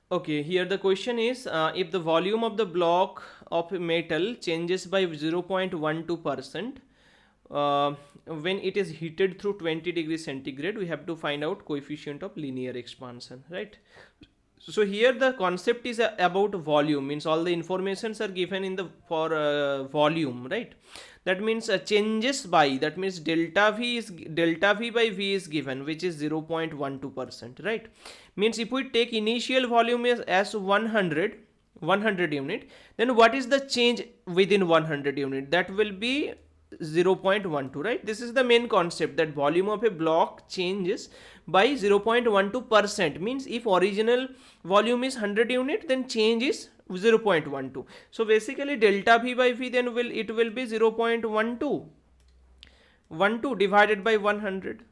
Okay, here the question is if the volume of the block of metal changes by 0.12%, when it is heated through 20 degrees centigrade, we have to find out coefficient of linear expansion, right? So here the concept is about volume, means all the informations are given in the for volume, right? That means changes by, that means delta v by v is given, which is 0.12%, right? Means if we take initial volume as 100 unit, then what is the change within 100 unit? That will be 0.12, right? This is the main concept, that volume of a block changes by 0.12%, means if original volume is 100 unit, then change is 0.12. So basically delta v by v, then it will be 0.12 divided by 100,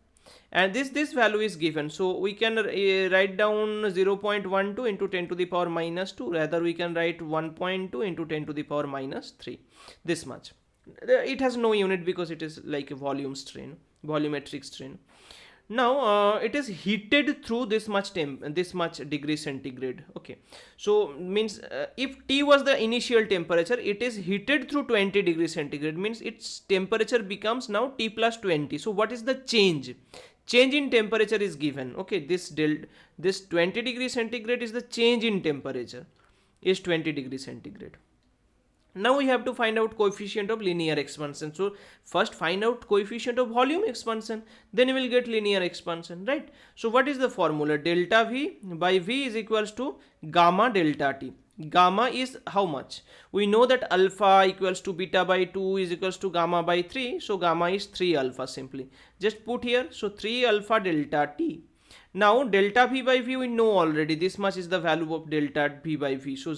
and this value is given, so we can write down 0.12 into 10 to the power minus 2, rather we can write 1.2 into 10 to the power minus 3, this much. It has no unit because it is like a volume strain, volumetric strain. Now it is heated through this much degree centigrade. Okay, so means if T was the initial temperature, it is heated through 20 degrees centigrade, means its temperature becomes now T plus 20. So what is the change in temperature is given. Okay, this 20 degrees centigrade is the change in temperature, is 20 degrees centigrade. Now we have to find out coefficient of linear expansion. So first find out coefficient of volume expansion, then you will get linear expansion, right? So what is the formula? Delta V by V is equals to gamma delta T. Gamma is how much? We know that alpha equals to beta by 2 is equals to gamma by 3. So gamma is 3 alpha simply. Just put here. So 3 alpha delta T. Now delta V by V we know already, this much is the value of delta V by V. So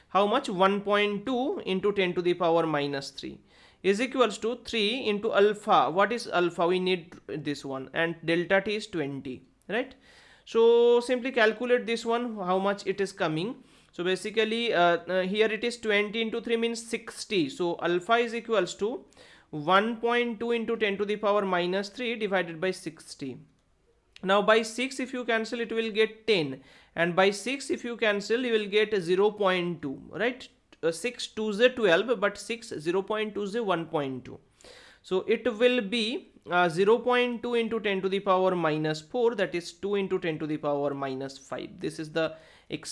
how much? 1.2 into 10 to the power minus 3 is equals to 3 into alpha. What is alpha? We need this one, and delta T is 20, right? So simply calculate this one, how much it is coming. So basically here it is 20 into 3 means 60. So alpha is equals to 1.2 into 10 to the power minus 3 divided by 60. Now by 6 if you cancel, it will get 10, and by 6 if you cancel, you will get 0.2, right? 6 2 is 12, but 6 0.2 is 1.2. So it will be 0.2 into 10 to the power minus 4, that is 2 into 10 to the power minus 5. This is the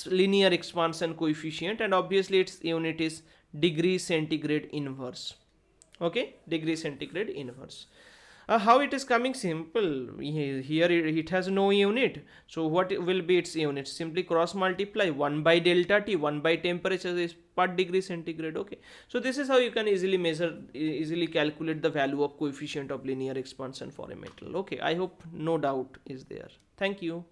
linear expansion coefficient, and obviously its unit is degree centigrade inverse. Okay, degree centigrade inverse. How it is coming? Simple. Here it has no unit, so what will be its unit? Simply cross multiply 1 by delta T, 1 by temperature is per degree centigrade. Okay, so this is how you can easily calculate the value of coefficient of linear expansion for a metal. Okay, I hope no doubt is there. Thank you.